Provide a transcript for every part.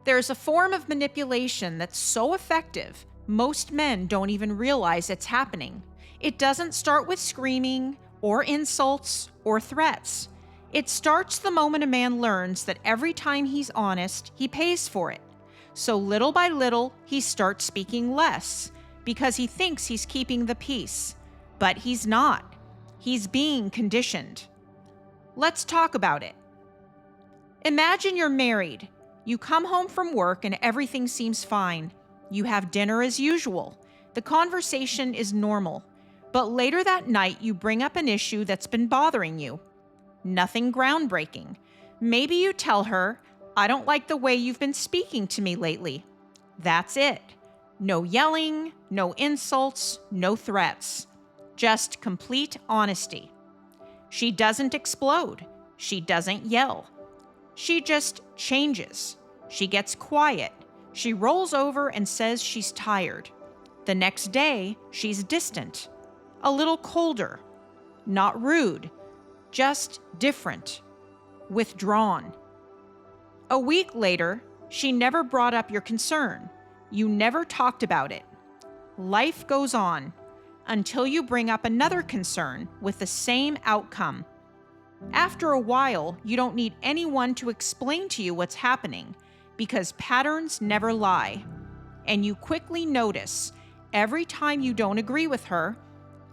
There's a form of manipulation that's so effective, most men don't even realize it's happening. It doesn't start with screaming, or insults, or threats. It starts the moment a man learns that every time he's honest, he pays for it. So little by little, he starts speaking less, because he thinks he's keeping the peace. But he's not. He's being conditioned. Let's talk about it. Imagine you're married. You come home from work and everything seems fine. You have dinner as usual. The conversation is normal. But later that night, you bring up an issue that's been bothering you. Nothing groundbreaking. Maybe you tell her, "I don't like the way you've been speaking to me lately." That's it. No yelling, no insults, no threats. Just complete honesty. She doesn't explode. She doesn't yell. She just changes. She gets quiet. She rolls over and says she's tired. The next day, she's distant, a little colder, not rude, just different, withdrawn. A week later, she never brought up your concern. You never talked about it. Life goes on until you bring up another concern with the same outcome. After a while, you don't need anyone to explain to you what's happening because patterns never lie. And you quickly notice every time you don't agree with her,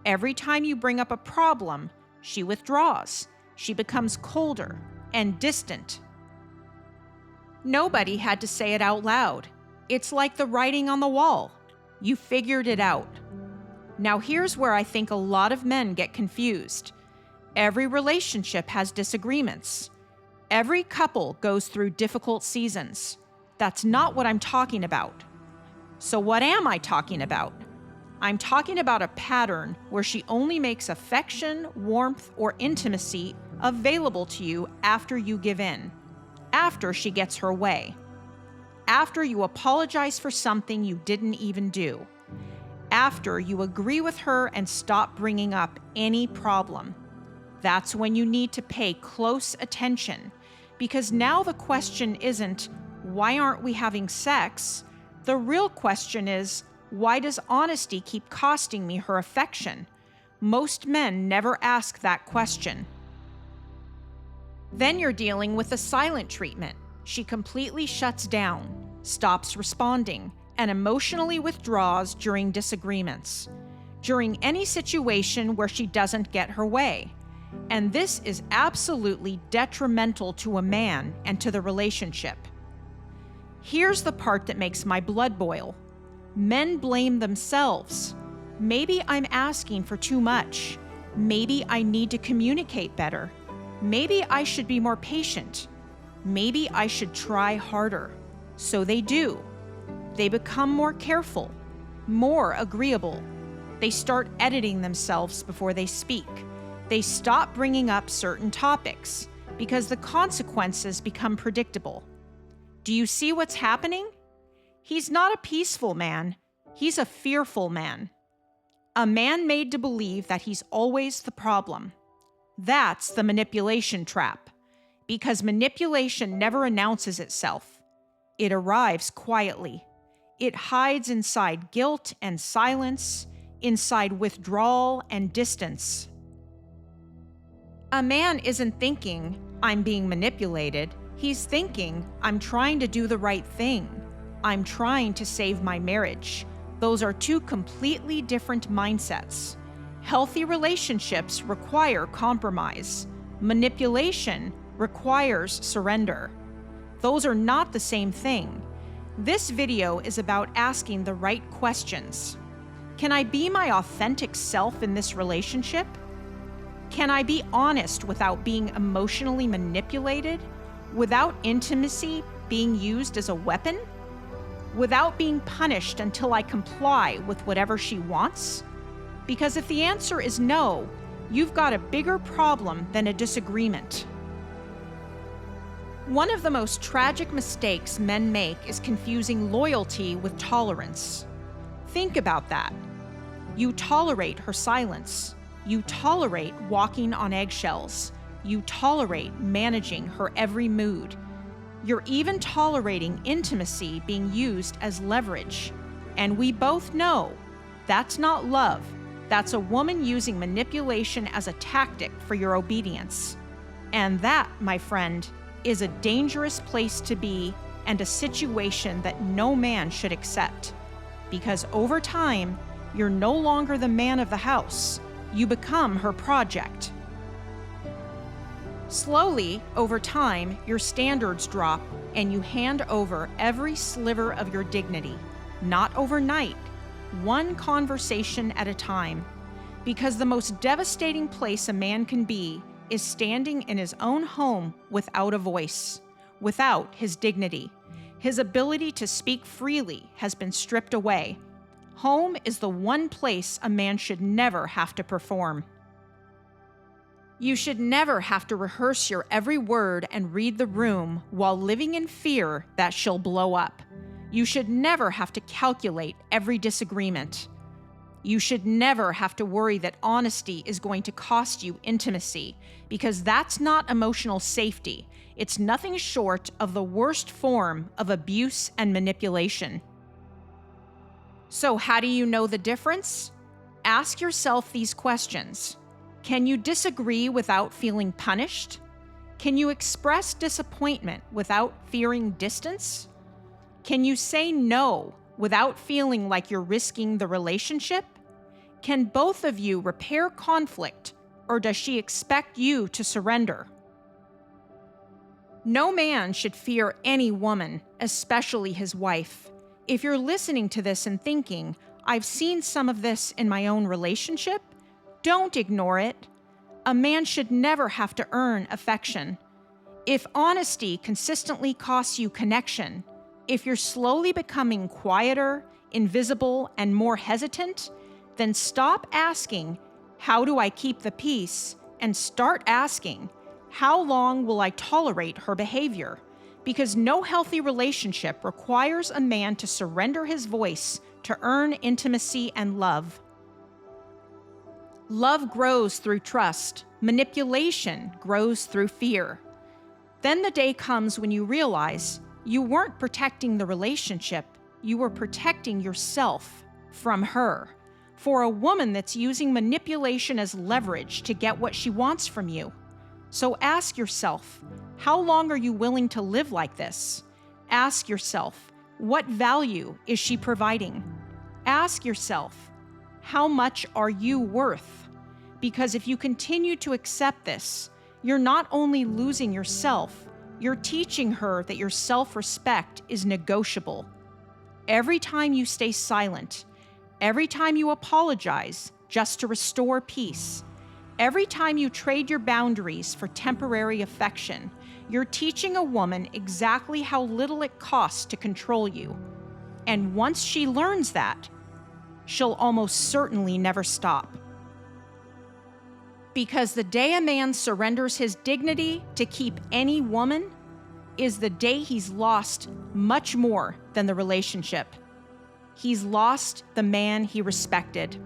every time you bring up a problem, she withdraws. She becomes colder and distant. Nobody had to say it out loud. It's like the writing on the wall. You figured it out. Now here's where I think a lot of men get confused. Every relationship has disagreements. Every couple goes through difficult seasons. That's not what I'm talking about. So what am I talking about? I'm talking about a pattern where she only makes affection, warmth, or intimacy available to you after you give in, after she gets her way, after you apologize for something you didn't even do, after you agree with her and stop bringing up any problem. That's when you need to pay close attention, because now the question isn't, why aren't we having sex? The real question is, why does honesty keep costing me her affection? Most men never ask that question. Then you're dealing with the silent treatment. She completely shuts down, stops responding, and emotionally withdraws during disagreements, during any situation where she doesn't get her way. And this is absolutely detrimental to a man and to the relationship. Here's the part that makes my blood boil. Men blame themselves. Maybe I'm asking for too much. Maybe I need to communicate better. Maybe I should be more patient. Maybe I should try harder. So they do. They become more careful, more agreeable. They start editing themselves before they speak. They stop bringing up certain topics because the consequences become predictable. Do you see what's happening? He's not a peaceful man. He's a fearful man. A man made to believe that he's always the problem. That's the manipulation trap, because manipulation never announces itself. It arrives quietly. It hides inside guilt and silence, inside withdrawal and distance. A man isn't thinking, "I'm being manipulated." He's thinking, "I'm trying to do the right thing. I'm trying to save my marriage." Those are two completely different mindsets. Healthy relationships require compromise. Manipulation requires surrender. Those are not the same thing. This video is about asking the right questions. Can I be my authentic self in this relationship? Can I be honest without being emotionally manipulated? Without intimacy being used as a weapon? Without being punished until I comply with whatever she wants? Because if the answer is no, you've got a bigger problem than a disagreement. One of the most tragic mistakes men make is confusing loyalty with tolerance. Think about that. You tolerate her silence. You tolerate walking on eggshells. You tolerate managing her every mood. You're even tolerating intimacy being used as leverage. And we both know that's not love. That's a woman using manipulation as a tactic for your obedience. And that, my friend, is a dangerous place to be and a situation that no man should accept. Because over time, you're no longer the man of the house. You become her project. Slowly, over time, your standards drop and you hand over every sliver of your dignity. Not overnight, one conversation at a time. Because the most devastating place a man can be is standing in his own home without a voice, without his dignity. His ability to speak freely has been stripped away. Home is the one place a man should never have to perform. You should never have to rehearse your every word and read the room while living in fear that she'll blow up. You should never have to calculate every disagreement. You should never have to worry that honesty is going to cost you intimacy, because that's not emotional safety. It's nothing short of the worst form of abuse and manipulation. So how do you know the difference? Ask yourself these questions. Can you disagree without feeling punished? Can you express disappointment without fearing distance? Can you say no without feeling like you're risking the relationship? Can both of you repair conflict, or does she expect you to surrender? No man should fear any woman, especially his wife. If you're listening to this and thinking, I've seen some of this in my own relationship, don't ignore it. A man should never have to earn affection. If honesty consistently costs you connection, if you're slowly becoming quieter, invisible, and more hesitant, then stop asking, how do I keep the peace? And start asking, how long will I tolerate her behavior? Because no healthy relationship requires a man to surrender his voice to earn intimacy and love. Love grows through trust. Manipulation grows through fear. Then the day comes when you realize you weren't protecting the relationship, you were protecting yourself from her. For a woman that's using manipulation as leverage to get what she wants from you. So ask yourself, how long are you willing to live like this? Ask yourself, what value is she providing? Ask yourself, how much are you worth? Because if you continue to accept this, you're not only losing yourself, you're teaching her that your self-respect is negotiable. Every time you stay silent, every time you apologize just to restore peace, every time you trade your boundaries for temporary affection, you're teaching a woman exactly how little it costs to control you. And once she learns that, she'll almost certainly never stop. Because the day a man surrenders his dignity to keep any woman is the day he's lost much more than the relationship. He's lost the man he respected.